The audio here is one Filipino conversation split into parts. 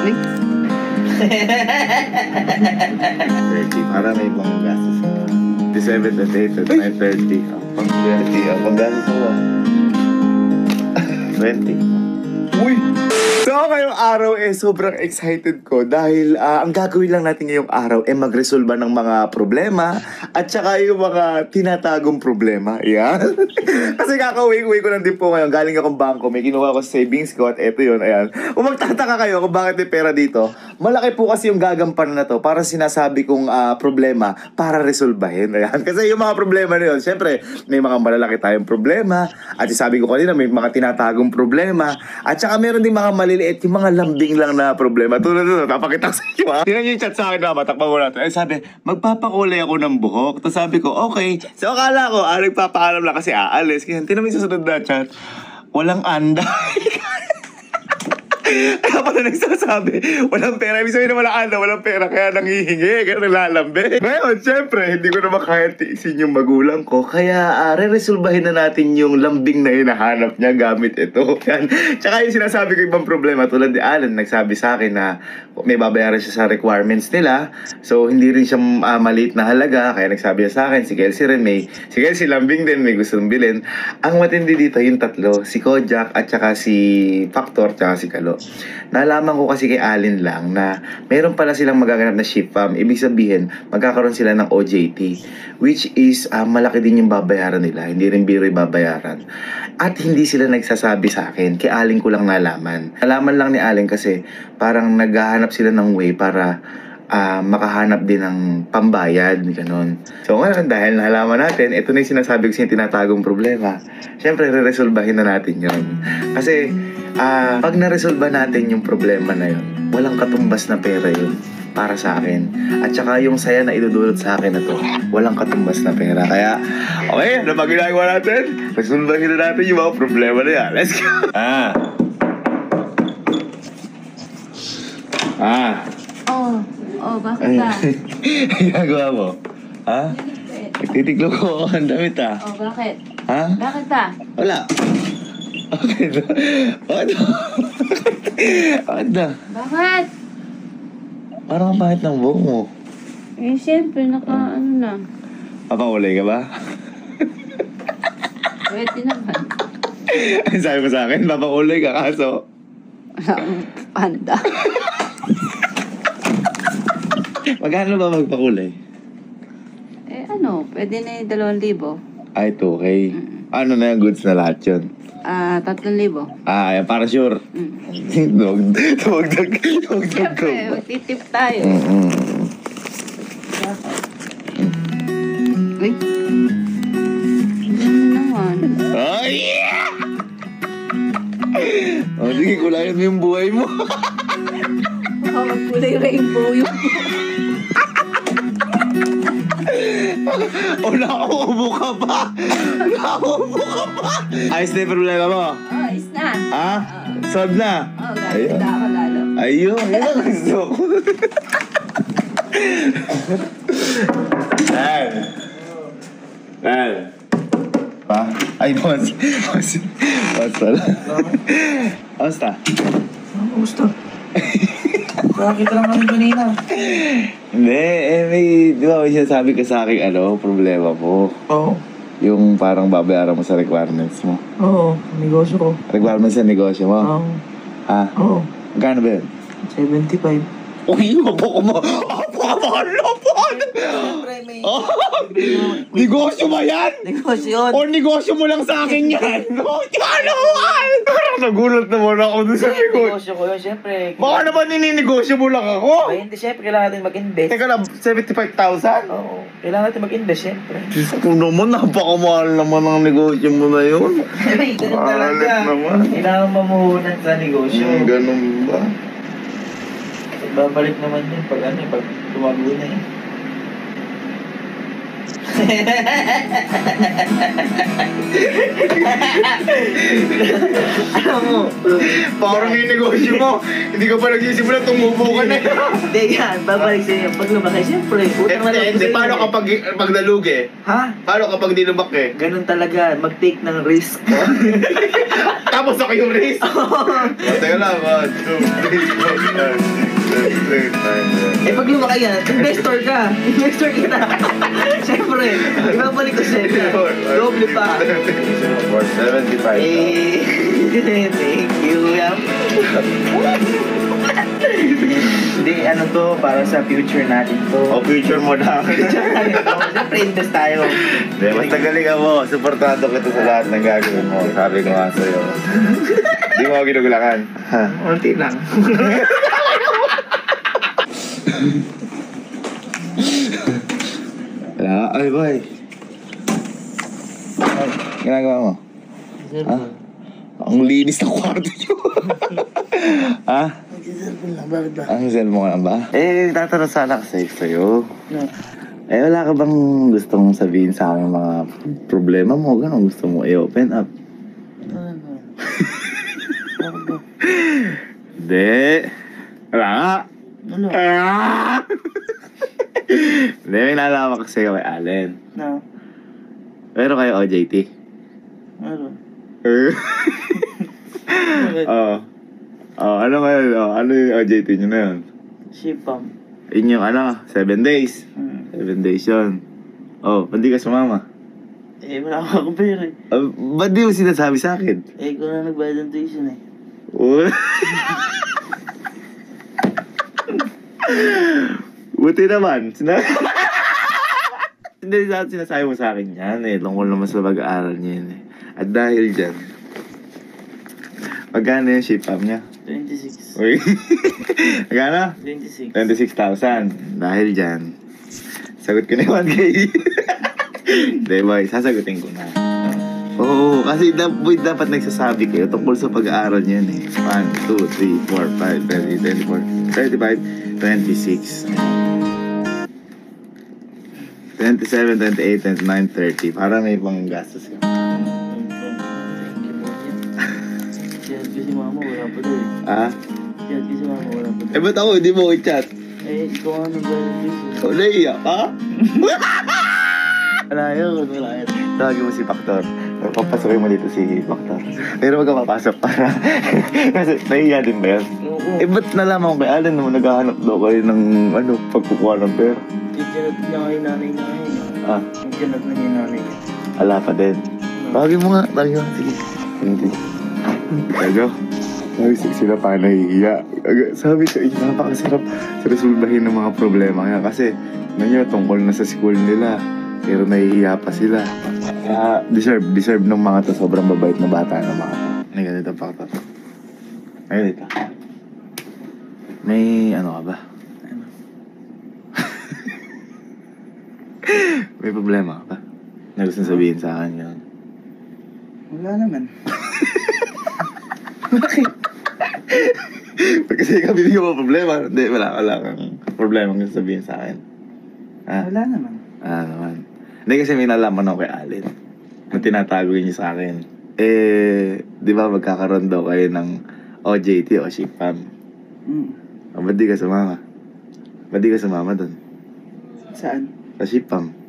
Uy. 30, para may ibang gastos. 27 at 8 at 9:30. Pang 20, pang gastos mo. 20. Uy! So ngayong araw sobrang excited ko dahil ang gagawin lang natin ngayong araw magresolba ng mga problema at saka yung mga tinatagong problema. Yan. Kasi kakauwi-uwi ko lang din po ngayon. Galing akong bangko, may kinuha ko sa savings ko at eto yun, ayan. Kung magtataka kayo kung bakit may pera dito, malaki po kasi yung gagampanan na to para sinasabi kong problema para resolbahin. Ayan. Kasi yung mga problema na yun, syempre may mga malalaki tayong problema at sabi ko kanina may mga tinatagong problema at saka meron din mga maliliit, yung mga lambing lang na problema. Tulad ito, napakita ko sa inyo ha. Tingnan nyo yung chat sa akin na matakpa mo natin. Sabi, magpapakulay ako ng buhok. Tapos sabi ko, okay. So akala ko, nagpapaalam lang kasi aalis. Kaya tingnan mo yung susunod na chat. Walang anday. Kaya pala nagsasabi, walang pera. Ibig sabihin na walang anda, walang pera. Kaya nangihingi, kaya nalalambe. Ngayon, syempre, hindi ko naman kaya tiisin yung magulang ko. Kaya re-resolbahin na natin yung lambing na hinahanap niya gamit ito. Yan. Tsaka yung sinasabi ko ibang problema, tulad ni Alan, nagsabi sa akin na may babayaran siya sa requirements nila. So, hindi rin siya maliit na halaga. Kaya nagsabi niya sa akin, si Kelsey rin si Kelsey lambing din, may gustong bilhin. Ang matindi dito, yung tatlo, si Kojak at saka si Factor, tsaka si Kalo. Nalaman ko kasi kay Alin lang na meron pala silang magaganap na sheep farm. Ibig sabihin, magkakaroon sila ng OJT, which is malaki din yung babayaran nila. Hindi rin biro yung babayaran. At hindi sila nagsasabi sa akin. Kay Alin ko lang nalaman. Nalaman lang ni Alin kasi parang naghahanap sila ng way para makahanap din ng pambayad, ganun. So ngayon, dahil nalaman natin, ito na yung sinasabi ko sa tinatagong problema. Siyempre, re-resolbahin na natin yun. Kasi, pag na-resolba natin yung problema na yun, walang katumbas na pera yun para sa akin. At saka yung saya na idudulot sa akin na to, walang katumbas na pera. Kaya, okay, ano ba ginagawa natin? Resolbahin na natin yung mga problema na yan. Let's go! Bakit ba? Ginagawa mo? Ha? Nagtitiklop ko ang damit Bakit? Ha? Bakit ba? Wala. Okay na. Bakit? Parang ang pangit ng buhok mo. Siyempre, ano na. Papakulay ka ba? Pwede naman. Ay, sabi mo sa akin, papakulay ka kaso. Wala akong panda. Magkano ba magpakulay? Pwede na yung 2,000. Ay, 2K. Ano na yung goods na lahat yun? 3,000. Yan, para sure. Tawagdag ko. Siyempre, magtitip tayo. Uy. Ano naman? Ay! Sige, kulayan mo yung buhay mo. Baka magkulay rainbow yung Nakaubo ka pa! Ayos na yung problema mo? is na. Ha? Solve na? Gaganda ako lalo. Ayun, yun ang gusto ko. Lan. Pa? Ay, boss. Boss pala. Kamusta? Gusto. Bakit lang kami kanina? Hindi, di ba may sinasabi ka sa akin, problema mo? Oo. Yung parang babayaran mo sa requirements mo. Oo, negosyo ko. Requirements sa negosyo mo? Oo. Ha? Oo. Magkano ba yun? 75. Uy, apaka-mahal naman! Siyempre, may... Negosyo ba yan? Negosyo yun. O negosyo mo lang sa akin yan? Kano mahal? Parang nagulat naman ako dun sa negosyo. Negosyo ko yun, siyempre. Baka naman nininegosyo mo lang ako. Ay, hindi, siyempre, kailangan natin mag-invest. Teka lang, 75,000? Oo, kailangan natin mag-invest, siyempre. Diyos ko naman, napakamahal naman ang negosyo mo na yun. Ay, ganun Mahalit talaga. naman. Kailangan mamuhunan sa negosyo. Ganun ba? Babalik naman yun pag tumago na yun. Alam mo, Parang yung negosyo mo, hindi ka pa nagsisimula, tumubo ka na. hindi yan, babalik sa'yo. Pag lumaki, siyempre, utang na lang Hindi, sa'yo. paano kapag nalugi? Ha? Paano kapag dinubak eh? Ganun talaga, mag-take ng risk. Tapos ako yung race. Teka lang, 1, 2, 3, 4, 5, Eh pag lumaki yan, investor ka. Investor ka na. Siyempre, ibabalik ko sa'yo. Doble pa. 75. Thank you, Yam. Hindi, ano to, para sa future natin to. O, future mo na. Future natin to. Siyempre, invest tayo. Hindi, basta galing mo. Supportado kita sa lahat ng gagawin mo. Sabi ko nga sa'yo. Hindi mo ako ginugulakan. Ha? Unti lang. Wala. Ay, boy. Ay, ginagawa mo? Ha? Ang linis ng kwarto nyo. Ha? Ang cellphone lang ba? Eh, tatanong sana kasi sa'yo. Eh, wala ka bang gustong sabihin sa akin mga problema mo? Gano'n gusto mo i-open up? Hindi. Wala nga. Ano? Hindi, may nalaman kasi kay Allen. No. Pero kayo OJT. Ano? Oo. Oh, ano ngayon? Oh, ano yung OJT nyo na yun? Shipam. Yun yung 7 days. 7 days yun. Oh, hindi ka sumama. Eh, wala akong pera eh. Ba't di mo sinasabi sa akin? Eh, ikaw na nagbayad ng tuition eh. Buti naman. Hindi sinasabi mo sa akin yan eh. Tungkol naman sa pag-aaral niya yun eh. At dahil dyan, magkano yung ship-up niya? 26. Uy. Magkano? 26. 26,000. Dahil dyan, sagot ko na yung 1K. Hindi boy, sasagutin ko na. Oo, kasi boy, dapat nagsasabi kayo tungkol sa pag-aaral niya yun eh. 1, 2, 3, 4, 5, 20, 24, 35, 26. 27, 28, 29, 30. Para may pang gastos ka. Chat ko si mama, wala pa daw eh. Ah? Chat ko si mama, wala pa daw. Eh, ba't ako hindi mo i-chat? Eh, ikaw nga nagbayad ng tuition. Oh, naiiyak ka? Wala yun, wala yun. Tawagin mo si Paktor. Papasukin mo dito si Paktor. Pero wag ka papasok para. Kasi naiiya din ba yan? Oo. Eh, ba't nalaman ko kay Alan naman naghahanap daw kayo ng pagkukuha ng pera? Itinat niya kay nanay na ngayon. Ah, Itinat na niya nanay niya. ala pa din. Tawagin mo nga, tawagin mo. Sige. Hindi. Tago. Sabi sila pa nahihiya. Sabi ko, napakasarap sa resolbahin ng mga problema kaya kasi nanyo tungkol na sa school nila pero nahihiya pa sila. Kaya deserve ng mga to. Sobrang babait na bata ng mga to. May ganito pa to. May ganito. May ano ka ba? Ano? May problema ka ba? Na gusto sabihin sa akin yun? Wala naman. Bakit? Kasi ikaw bibigyan mo problema. Hindi, wala kang problema gusto sabihin sa akin. Ha? Wala naman. Naman. Hindi kasi may nalaman ako kay Allen na tinatago niya sa akin. Eh, di ba magkakaroon daw kayo ng OJT o SHIPAM? O, ba't di ka sumama? Ba't di ka sumama doon? Saan? Sa SHIPAM?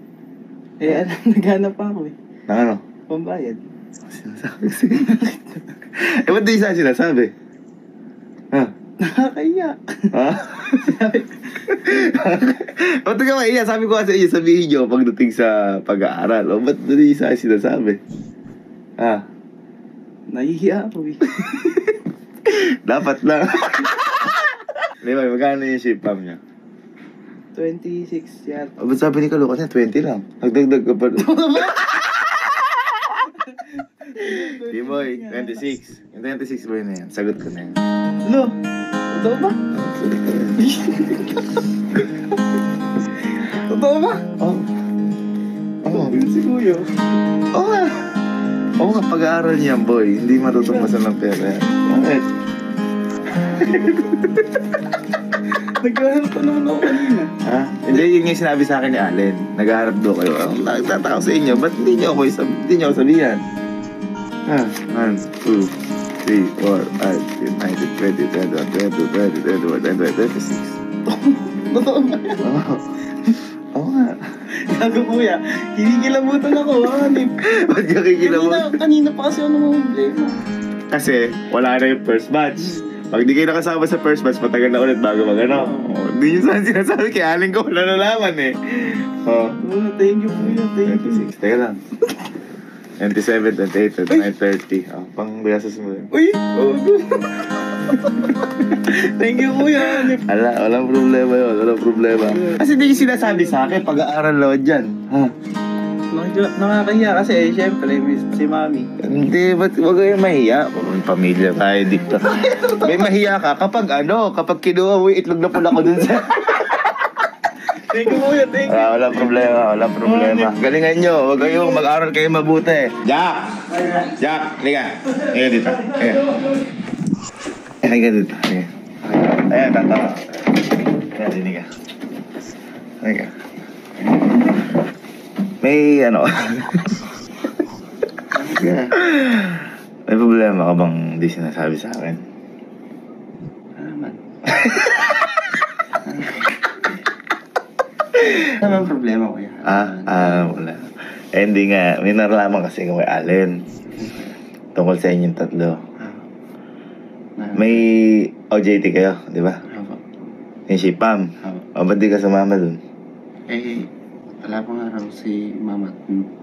Eh, naghanap pa ako eh. Nang ano? Pambayad. Sinasabi kasi. Eh, ba't di saan sinasabi? Ha? Nakakaya. Ha? Ba't ka maiya? Sabi ko kasi iyo, sabihin nyo pagdating sa pag-aaral. O ba't di sa sinasabi? Ha? Nahihiya ako eh. Dapat lang. Di ba, magkano yung SHIPAM niya? 26 yata. O ba't sabi ni Kalukas niya, 20 lang. Nagdagdag ka pa. Di boy, 26. Yung 26 boy na yan. Sagot ko na yan. Ano? Totoo ba? Sagot ko na yan. Totoo ba? Oo. Oo. Yun si Kuya. Oo nga. Oo nga, pag-aaral niyan boy. Hindi matutumpasan ng pera yan. Bakit? Naghahanap pa naman ako kanina. Ha? Hindi, yun yung sinabi sa akin ni Allen. Naghaharap daw kayo. Ang nagtataka sa inyo, ba't hindi niyo ako sabihan? Ha? 1, 2, 3, 4, 5, 6, 9, 10, 20, 21, 22, 23, 24, 25, 26. Totoo ba yan? Oo nga. Gago Kuya, kinikilabutan ako hanip. Ba't ka kikilaw? Kanina pa kasi ako namang problema. Kasi wala na yung first batch. Pag di kayo nakasama sa first batch, matagal na ulit bago mag-ano. Hindi nyo saan sinasabi, kaya aling ko wala nalaman eh. Oh. Thank you kuya, thank you. 26, teka lang. 27, 28, 29, 30. Oh, pang bigasas mo yun. Uy! Thank you kuya. Walang problema yun, walang problema. Kasi hindi yung sinasabi sa akin, pag-aaral lawan dyan. Ha? Nakakahiya kasi syempre, si mami. Hindi, ba't huwag kayong mahiya? May pamilya tayo dito. May mahiya ka kapag kapag kinuha mo yung itlog na pula ko dun sa... Thank you kuya, thank you. Walang problema. Galingan nyo, huwag kayong mag-aaral kayo mabuti. Jack! Jack, halika. Ayan dito. Halika dito. Ayan, tatawa. Ayan, hindi ka. Halika. May may problema ka bang di sinasabi sa akin? Naman. Naman problema kuya. Wala. Hindi nga, may naraman kasi kay Allen. Tungkol sa inyong tatlo. May OJT kayo, di ba? Yung si Pam. Ba't di ka sumama dun? Wala pa nga raw si mama.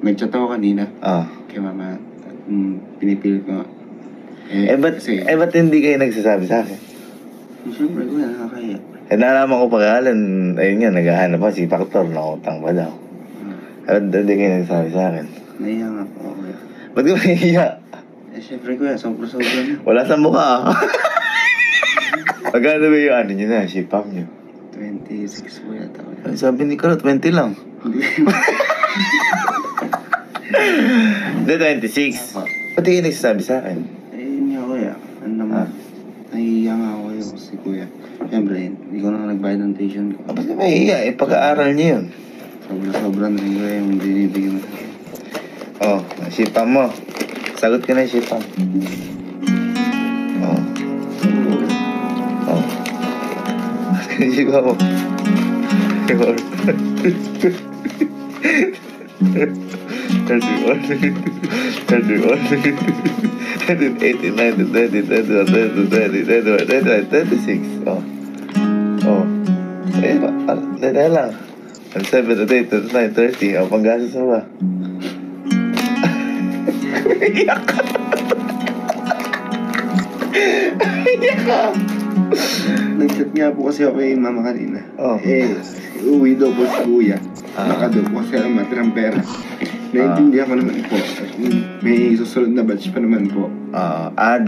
Nag-chat ako kanina kay mama at pinipilit ko. Ba't hindi kayo nagsasabi sa akin? Siyempre kuya, nakakaya. Nalaman ko pa Allen, ayun nga, naghahanap pa si Factor na utang pa daw. Ba't hindi kayo nagsasabi sa akin? Nahiya nga po ako kuya. Ba't ka mahihiya? Siyempre kuya, sobra-sobra na. Wala sa mukha Magkano ba yung nyo na, si Pam nyo? 26 po yata kuya. Sabi ni Carl, 20 lang. Hindi, 26. Ba't kayo nagsasabi sa akin? Yun nga kuya. Ano naman? Nahihiya nga ako yun kasi kuya. Siyempre, hindi ko na nagbayad ng tuition ko. Ba't ka mahihiya? Pag-aaral nyo yun. Sobra-sobra na rin kuya yung binibigyan mo sa akin. Si Pam mo. Sagot ka na si Pam. Si Pam mo. Dahil lang. 7, 8, 9, 30. Panggastos mo ba? Iyak ka. Iyak ka. Nag-chat nga po kasi ako kay mama kanina. Oh. Uwi daw po si kuya. Baka daw po kasi ang matirang pera. Naintindihan ko naman po. May susunod na batch pa naman po.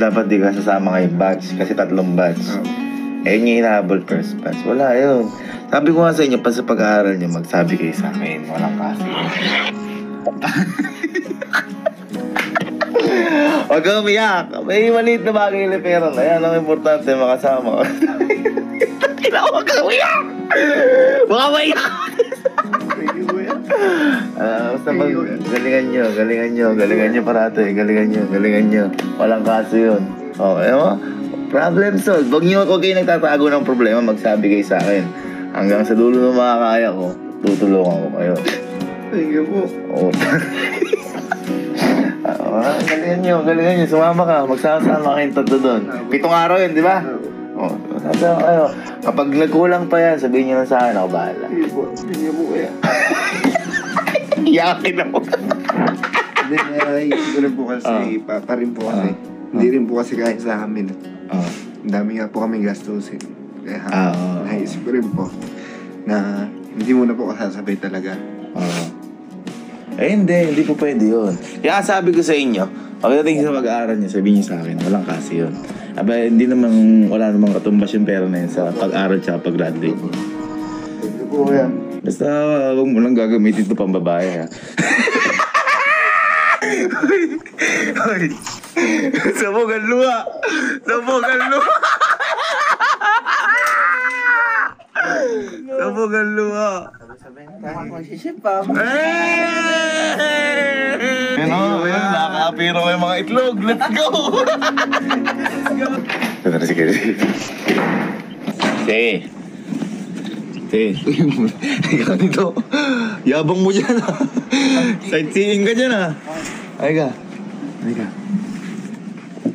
Dapat di ka sasama ngayong batch kasi 3 batch. Yun yung hinahabol first batch. Wala yun. Sabi ko nga sa inyo, pa sa pag-aaral nyo, magsabi kayo sa akin. Walang kasi. Huwag kang umiyak. May maliit na bagay na pera na yan. Ang importante, makasama ko. Huwag kang umiyak! Baka maiyak! Thank you, kuya. Basta galingan nyo parate. Galingan nyo. Walang kaso yun. Okay mo? Problem solved. Huwag kayo nagtatago ng problema, magsabi kayo sa akin. Hanggang sa dulo ng makakaya ko, tutulungan ko kayo. Thank you po. Galingan nyo. Sumama ka. Magsasama kayong tatlo doon. 7 araw yun, di ba? Sasama kayo. Kapag nagkulang pa yan, sabihin nyo lang sa akin, ako bahala. Sige po kuya. Iyakin ako. Hindi, naisip ko rin po kasi, pa rin po kasi. Hindi rin po kasi kaya sa amin. Ang dami nga po kami gastusin. Kaya naisip ko rin po na hindi mo na po kasasabay talaga. Hindi po pwede yun. Kaya sabi ko sa inyo, pagdating sa pag-aaral nyo, sabihin nyo sa akin, walang kasi yun. Wala namang katumbas yung pera na yun sa pag-aaral tsaka pag-graduate. Thank you po kuya. Basta huwag mo lang gagamitin ito pang babae ha. Hoy! Sabog ang luha! Sabog ang luha! Nakakapiro ko yung mga itlog. Let's go! Sige. Ikaw dito. Yabang mo dyan ha. Sightseeing ka dyan ha. Ay ka.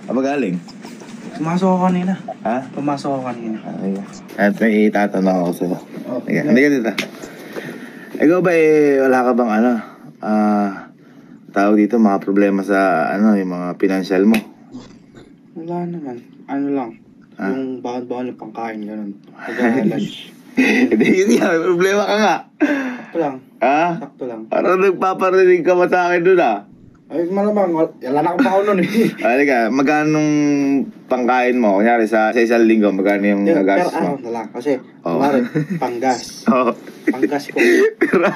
Magaling. Pumasok ako kanina. Ha? Pumasok ako kanina. Okay. At may itatanong ako sa'yo. Okay. Hindi ka dito. Ikaw ba wala ka bang tawag dito, mga problema sa yung mga financial mo? Wala naman. Ano lang. Ha? Yung bawal-bawal ng pangkain, gano'n. Pag-lunch. Hindi, yun nga. May problema ka nga. Sakto lang. Ha? Sakto lang. Parang nagpaparinig ka ba sa akin dun Ay, malamang. Wala na akong pa ako nun eh. Halika, magkano pangkain mo? Kunyari sa isang linggo, magkano yung Per gagastos araw mo? na lang. Kasi, Oh. kumari, panggas. Oo. Panggas ko. Pero,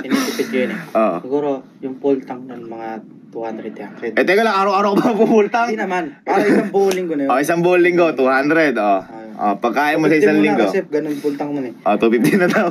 Tinitipid ko yun eh. Oo. Siguro, yung full tank nun, mga 200 yan. Teka lang, araw-araw ka ba pumultang? Hindi naman. Para isang buong linggo na yun. Isang buong linggo, 200. Pagkain mo sa isang linggo. Kasi ganun full tank nun eh. 250 na daw.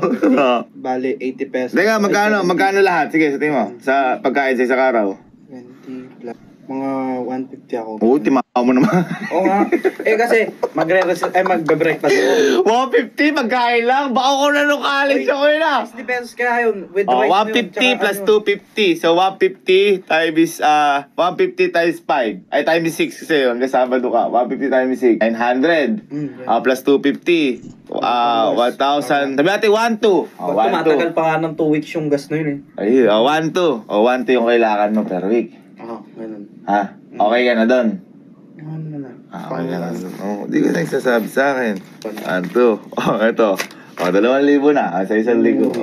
Bale, 80 pesos. Teka, magkano lahat? Sige, sabihin mo. Sa pagkain sa isang araw. 20 plus. Mga 150 ako. Timaw mo naman. Oo nga. Kasi magbe-breakfast ako. 150 pagkain lang? Baka ko na nung college ako yun 60 pesos kaya yun. With rice yun, 150 tsaka plus ano. 250. So 150 times 150 times 5. Ay times 6 kasi yun. Kasi Sabado ka. 150 times 6. 900. Plus 250. 1,000. Sabi natin 1,2. Tumatagal pa nga ng 2 weeks yung gas na yun eh. Ay, 1,2. 1,2 yung kailangan mo per week. Oo, ganun. Ha? Okay ka na doon? Ano na. Okay ka na doon. Hindi ko nagsasabi sa akin. 1,2. Ito. 2,000 na. Sa isang linggo.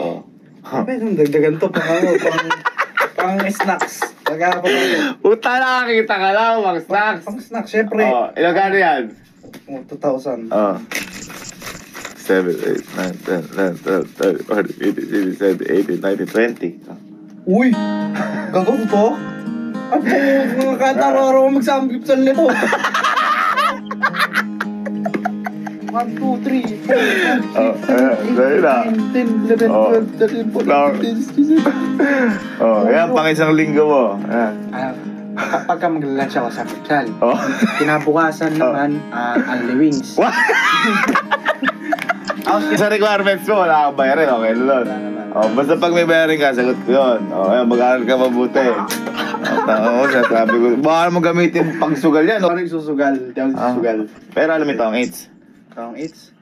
Sabi, dagdagan to pang snacks. Pagka pa tayo. Puta, nakakita ka lang, mga snacks. Pang snacks, syempre. Ilang gano yan? 2,000. 7, 8, 9, 10, 11, 12, 13, 14, 15, 16, 17, 18, 19, 20. Uy! Gagawin to? At mga kahit araw-araw magsamgipsal nito. 1, 2, 3, 4, 5, 6, 7, 8, 9, 10, 11, 12, 13, 14, 15, 16, 17, 18, 19, 20. Yan, pang isang linggo mo. Pagka mag-lunch ako sa Pichal, kinabukasan naman, only wings. What? Sa requirements mo, wala kang bayarin, okay na nun. Basta pag may bayarin ka, sagot ko yun. Mag-aaral ka mabuti. Sabi ko, baka mo gamitin pang sugal yan. Parang susugal, di ako susugal. Pero alam mo ito, ang AIDS. Ang it's